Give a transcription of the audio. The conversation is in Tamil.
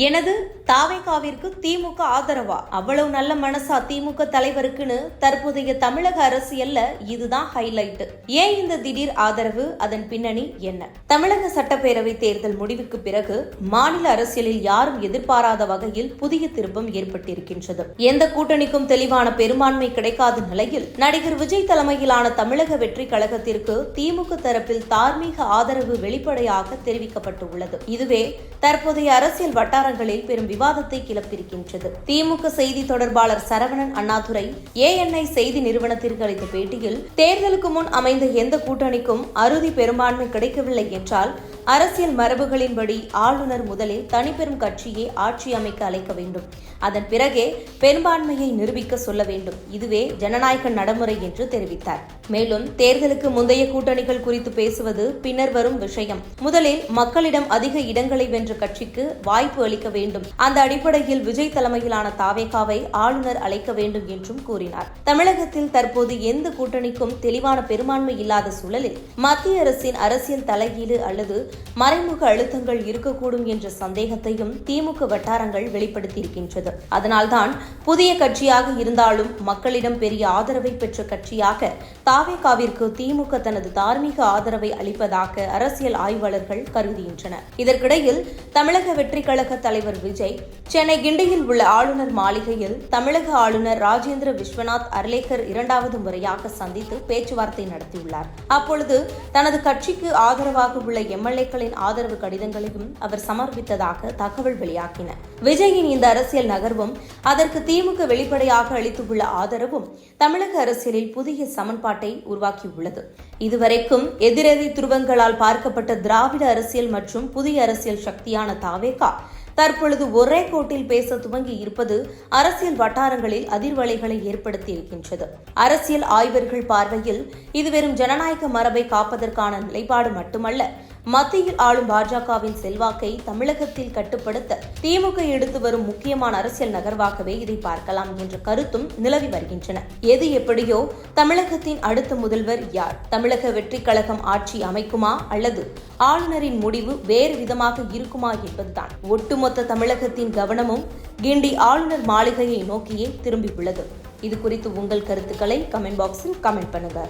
எனது தாவேகாவிற்கு திமுக ஆதரவா? அவ்வளவு நல்ல மனசா திமுக தலைவருக்குன்னு தற்போதைய தமிழக அரசியல்ல இதுதான் ஹைலைட். ஏன் இந்த திடீர் ஆதரவு? அதன் பின்னணி என்ன? தமிழக சட்டப்பேரவை தேர்தல் முடிவுக்கு பிறகு மாநில அரசியலில் யாரும் எதிர்பாராத வகையில் புதிய திருப்பம் ஏற்பட்டிருக்கின்றது. எந்த கூட்டணிக்கும் தெளிவான பெரும்பான்மை கிடைக்காத நிலையில் நடிகர் விஜய் தலைமையிலான தமிழக வெற்றி கழகத்திற்கு திமுக தரப்பில் தார்மீக ஆதரவு வெளிப்படையாக தெரிவிக்கப்பட்டுள்ளது. இதுவே தற்போதைய அரசியல் வட்டாரங்களில் பெரும் விவாதத்தை கிளப்பியிருக்கின்றது. திமுக செய்தி தொடர்பாளர் சரவணன் அண்ணாதுரை ANI செய்தி நிறுவனத்திற்கு அளித்த பேட்டியில், தேர்தலுக்கு முன் அமைந்த எந்த கூட்டணிக்கும் அறுதி பெரும்பான்மை கிடைக்கவில்லை என்றால் அரசியல் மரபுகளின்படி ஆளுநர் முதலில் தனிப்பெரும் கட்சியை ஆட்சி அமைக்க அழைக்க வேண்டும். அதன் பிறகே பெரும்பான்மையை நிரூபிக்க சொல்ல வேண்டும். இதுவே ஜனநாயக நடைமுறை என்று தெரிவித்தார். மேலும் தேர்தலுக்கு முந்தைய கூட்டணிகள் குறித்து பேசுவது பின்னர் வரும் விஷயம். முதலில் மக்களிடம் அதிக இடங்களை வென்ற கட்சிக்கு வாய்ப்பு அளிக்க வேண்டும். அந்த அடிப்படையில் விஜய் தலைமையிலான தாவேகாவை ஆளுநர் அழைக்க வேண்டும் என்றும் கூறினார். தமிழகத்தில் தற்போது எந்த கூட்டணிக்கும் தெளிவான பெரும்பான்மை இல்லாத சூழலில் மத்திய அரசின் அரசியல் தலையீடு அல்லது மறைமுக அழுத்தங்கள் இருக்கக்கூடும் என்ற சந்தேகத்தையும் திமுக வட்டாரங்கள் வெளிப்படுத்தியிருக்கின்றது. அதனால்தான் புதிய கட்சியாக இருந்தாலும் மக்களிடம் பெரிய ஆதரவை பெற்ற கட்சியாக தாவேகாவிற்கு திமுக தனது தார்மீக ஆதரவை அளிப்பதாக அரசியல் ஆய்வாளர்கள் கருதுகின்றனர். இதற்கிடையில் தமிழக வெற்றி கழக தலைவர் விஜய் சென்னை கிண்டியில் உள்ள ஆளுநர் மாளிகையில் தமிழக ஆளுநர் ராஜேந்திர விஸ்வநாத் அர்லேக்கர் இரண்டாவது முறையாக சந்தித்து பேச்சுவார்த்தை நடத்தியுள்ளார். அப்பொழுது தனது கட்சிக்கு ஆதரவாக உள்ள MLA-க்களின் ஆதரவு கடிதங்களையும் அவர் சமர்ப்பித்ததாக தகவல் வெளியாகின. விஜயின் இந்த அரசியல் நகர்வும் அதற்கு திமுக வெளிப்படையாக அளித்துள்ள ஆதரவும் தமிழக அரசியலில் புதிய சமன்பாட்டை உருவாக்கியுள்ளது. இதுவரைக்கும் எதிரெதிர் துருவங்களால் பார்க்கப்பட்ட திராவிட அரசியல் மற்றும் புதிய அரசியல் சக்தியான தாவேகா தற்பொழுது ஒரே கோட்டில் பேச துவங்கி இருப்பது அரசியல் வட்டாரங்களில் அதிர்வலைகளை ஏற்படுத்தி இருக்கின்றது. அரசியல் ஆய்வர்கள் பார்வையில் இது வெறும் ஜனநாயக மரபை காப்பதற்கான நிலைப்பாடு மட்டுமல்ல, மத்தியில் ஆளும் பாஜகவின் செல்வாக்கை தமிழகத்தில் கட்டுப்படுத்த திமுக எடுத்து வரும் முக்கியமான அரசியல் நகர்வாகவே இதை பார்க்கலாம் என்ற கருத்தும் நிலவி வருகின்றன. எது எப்படியோ தமிழகத்தின் அடுத்த முதல்வர் யார்? தமிழக வெற்றி கழகம் ஆட்சி அமைக்குமா அல்லது ஆளுநரின் முடிவு வேறு விதமாக இருக்குமா என்பதுதான். ஒட்டுமொத்த தமிழகத்தின் கவனமும் கிண்டி ஆளுநர் மாளிகையை நோக்கியே திரும்பியுள்ளது. இது குறித்து உங்கள் கருத்துக்களை கமெண்ட் பாக்ஸில் கமெண்ட் பண்ணுங்க.